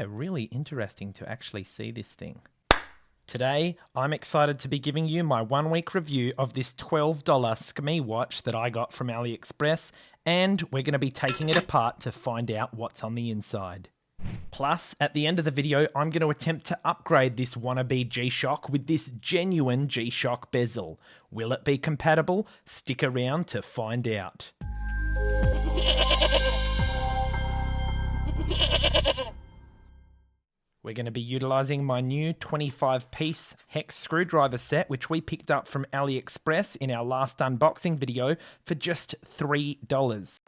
Yeah, really interesting to actually see this thing. Today, I'm excited to be giving you my 1-week review of this $12 SKMEI watch that I got from AliExpress, and we're going to be taking it apart to find out what's on the inside. Plus, at the end of the video, I'm going to attempt to upgrade this wannabe G-Shock with this genuine G-Shock bezel. Will it be compatible? Stick around to find out. We're going to be utilising my new 25-piece hex screwdriver set, which we picked up from AliExpress in our last unboxing video for just $3.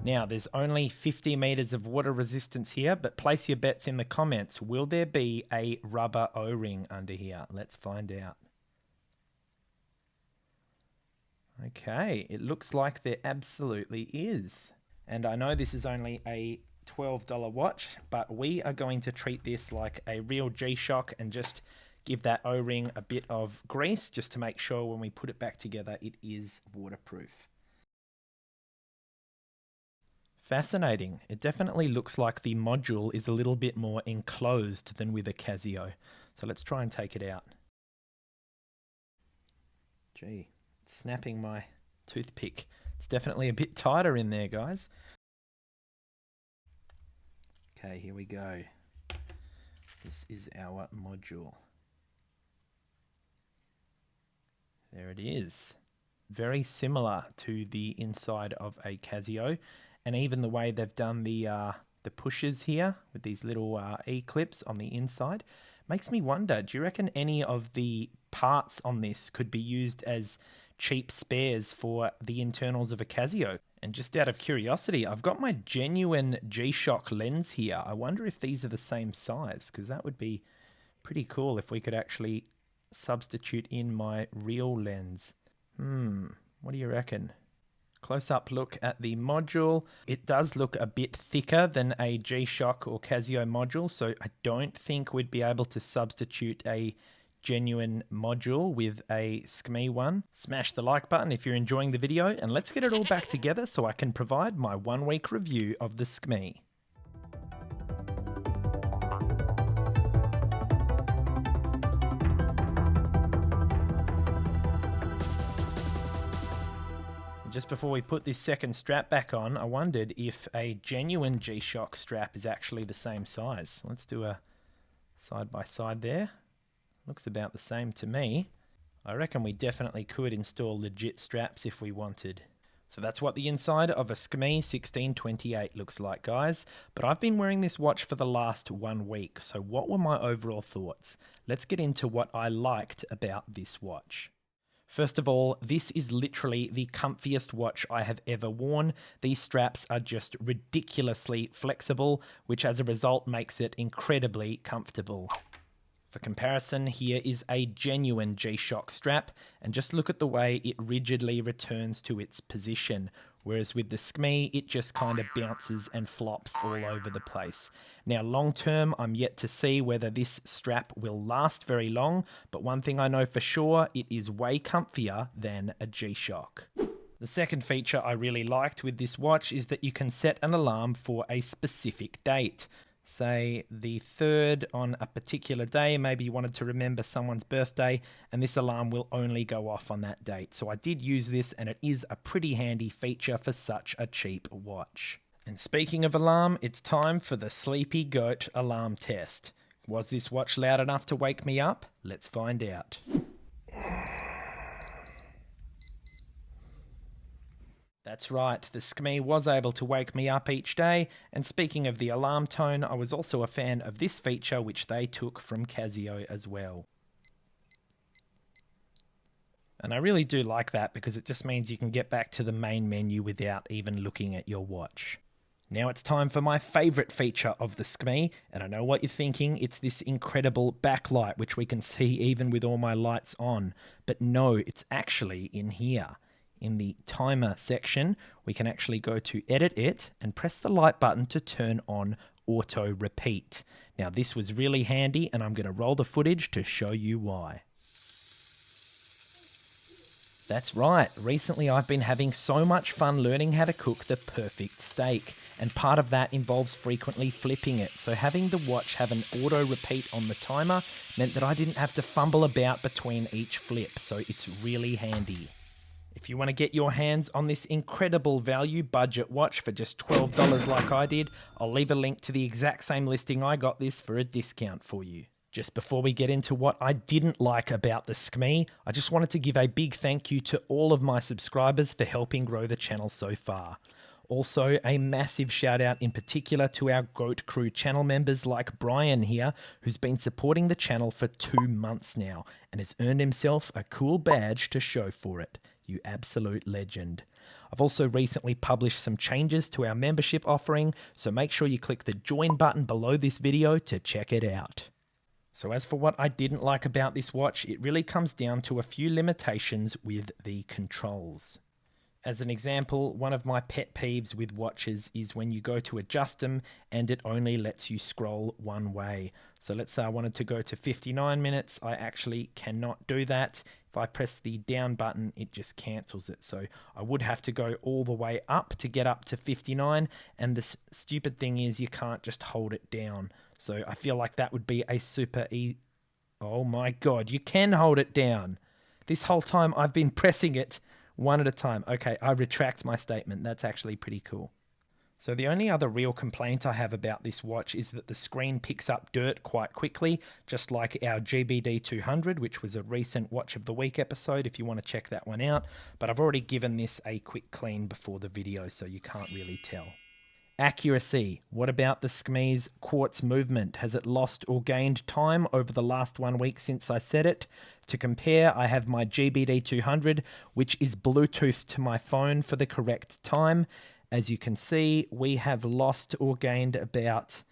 Now, there's only 50 meters of water resistance here, but place your bets in the comments. Will there be a rubber O-ring under here? Let's find out. Okay, it looks like there absolutely is. And I know this is only a $12 watch, but we are going to treat this like a real G-Shock and just give that O-ring a bit of grease just to make sure when we put it back together it is waterproof. Fascinating. It definitely looks like the module is a little bit more enclosed than with a Casio. So let's try and take it out. Gee. Snapping my toothpick. It's definitely a bit tighter in there, guys. Okay, here we go. This is our module. There it is. Very similar to the inside of a Casio, and even the way they've done the pushes here with these little E-clips on the inside makes me wonder, do you reckon any of the parts on this could be used as cheap spares for the internals of a Casio? And just out of curiosity, I've got my genuine G-Shock lens here. I wonder if these are the same size, because that would be pretty cool if we could actually substitute in my real lens. What do you reckon? Close-up look at the module. It does look a bit thicker than a G-Shock or Casio module, so I don't think we'd be able to substitute a genuine module with a SKMEI one. Smash the like button if you're enjoying the video, and let's get it all back together so I can provide my 1-week review of the SKMEI. Just before we put this second strap back on, I wondered if a genuine G-Shock strap is actually the same size. Let's do a side by side there. Looks about the same to me. I reckon we definitely could install legit straps if we wanted. So that's what the inside of a SKMEI 1628 looks like, guys. But I've been wearing this watch for the last 1 week, so what were my overall thoughts? Let's get into what I liked about this watch. First of all, this is literally the comfiest watch I have ever worn. These straps are just ridiculously flexible, which as a result makes it incredibly comfortable. For comparison, here is a genuine G-Shock strap, and just look at the way it rigidly returns to its position, whereas with the SKMEI, it just kind of bounces and flops all over the place. Now, long term, I'm yet to see whether this strap will last very long, but one thing I know for sure, it is way comfier than a G-Shock. The second feature I really liked with this watch is that you can set an alarm for a specific date. Say the 3rd on a particular day, maybe you wanted to remember someone's birthday, and this alarm will only go off on that date. So I did use this, and it is a pretty handy feature for such a cheap watch. And speaking of alarm, it's time for the Sleepy Goat alarm test. Was this watch loud enough to wake me up? Let's find out. That's right, the SKMEI was able to wake me up each day, and speaking of the alarm tone, I was also a fan of this feature which they took from Casio as well. And I really do like that because it just means you can get back to the main menu without even looking at your watch. Now it's time for my favourite feature of the SKMEI, and I know what you're thinking, it's this incredible backlight which we can see even with all my lights on, but no, it's actually in here. In the timer section, we can actually go to edit it and press the light button to turn on auto repeat. Now this was really handy, and I'm going to roll the footage to show you why. That's right, recently I've been having so much fun learning how to cook the perfect steak, and part of that involves frequently flipping it, so having the watch have an auto repeat on the timer meant that I didn't have to fumble about between each flip, so it's really handy. If you want to get your hands on this incredible value budget watch for just $12 like I did, I'll leave a link to the exact same listing I got this for a discount for you. Just before we get into what I didn't like about the SKMEI, I just wanted to give a big thank you to all of my subscribers for helping grow the channel so far. Also, a massive shout out in particular to our Goat Crew channel members like Brian here, who's been supporting the channel for 2 months now and has earned himself a cool badge to show for it. You absolute legend. I've also recently published some changes to our membership offering, so make sure you click the join button below this video to check it out. So as for what I didn't like about this watch, it really comes down to a few limitations with the controls. As an example, one of my pet peeves with watches is when you go to adjust them and it only lets you scroll one way. So let's say I wanted to go to 59 minutes, I actually cannot do that. If I press the down button, it just cancels it. So I would have to go all the way up to get up to 59, and the stupid thing is you can't just hold it down. So I feel like that would be a super Oh my god, you can hold it down. This whole time I've been pressing it one at a time. Okay, I retract my statement. That's actually pretty cool. So the only other real complaint I have about this watch is that the screen picks up dirt quite quickly, just like our GBD 200, which was a recent Watch of the Week episode if you want to check that one out. But I've already given this a quick clean before the video, so you can't really tell. Accuracy. What about the SKMEI's Quartz movement? Has it lost or gained time over the last 1 week since I set it? To compare, I have my GBD 200, which is Bluetooth to my phone for the correct time. As you can see, we have lost or gained about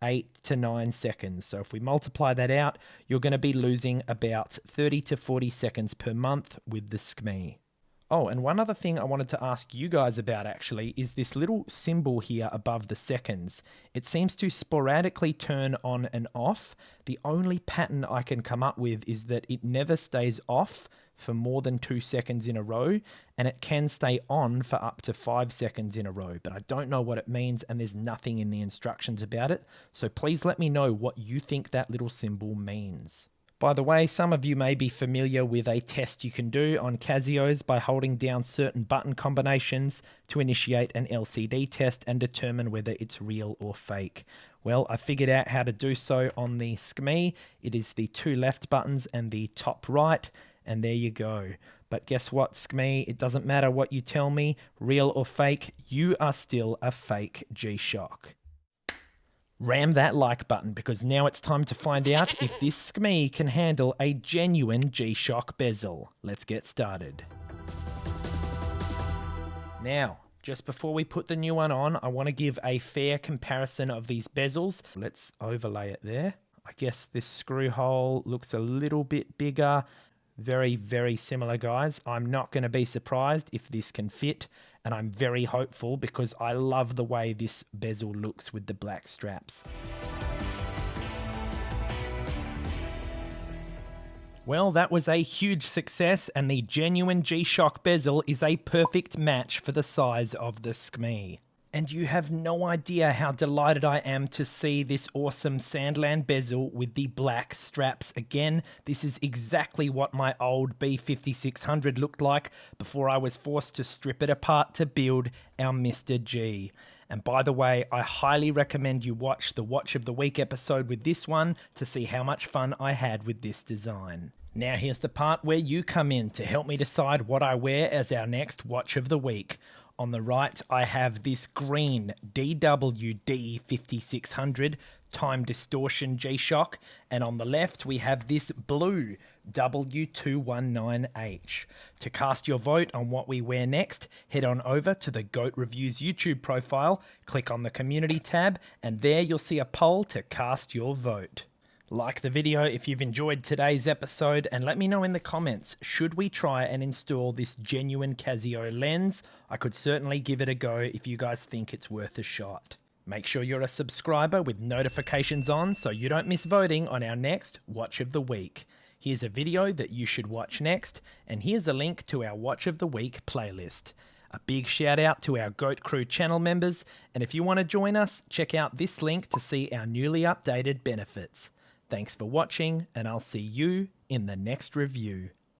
8 to 9 seconds. So if we multiply that out, you're going to be losing about 30 to 40 seconds per month with the SKMEI. Oh, and one other thing I wanted to ask you guys about actually is this little symbol here above the seconds. It seems to sporadically turn on and off. The only pattern I can come up with is that it never stays off for more than 2 seconds in a row, and it can stay on for up to 5 seconds in a row, but I don't know what it means and there's nothing in the instructions about it, so please let me know what you think that little symbol means. By the way, some of you may be familiar with a test you can do on Casios by holding down certain button combinations to initiate an LCD test and determine whether it's real or fake. Well, I figured out how to do so on the SKMEI. It is the 2 left buttons and the top right, and there you go. But guess what, SKMEI? It doesn't matter what you tell me, real or fake, you are still a fake G-Shock. Ram that like button, because now it's time to find out if this SKMEI can handle a genuine G-Shock bezel. Let's get started. Now, just before we put the new one on, I want to give a fair comparison of these bezels. Let's overlay it there. I guess this screw hole looks a little bit bigger. Very, very similar, guys. I'm not going to be surprised if this can fit, and I'm very hopeful because I love the way this bezel looks with the black straps. Well, that was a huge success, and the genuine G-Shock bezel is a perfect match for the size of the SKMEI. And you have no idea how delighted I am to see this awesome Sandland bezel with the black straps again. This is exactly what my old B5600 looked like before I was forced to strip it apart to build our Mr. G. And by the way, I highly recommend you watch the Watch of the Week episode with this one to see how much fun I had with this design. Now here's the part where you come in to help me decide what I wear as our next Watch of the Week. On the right, I have this green DWD 5600 time distortion G-Shock, and on the left we have this blue W219H. To cast your vote on what we wear next, head on over to the Goat Reviews YouTube profile, click on the community tab, and there you'll see a poll to cast your vote. Like the video if you've enjoyed today's episode, and let me know in the comments, should we try and install this genuine Casio lens? I could certainly give it a go if you guys think it's worth a shot. Make sure you're a subscriber with notifications on so you don't miss voting on our next Watch of the Week. Here's a video that you should watch next, and here's a link to our Watch of the Week playlist. A big shout out to our Goat Crew channel members, and if you want to join us, check out this link to see our newly updated benefits. Thanks for watching, and I'll see you in the next review.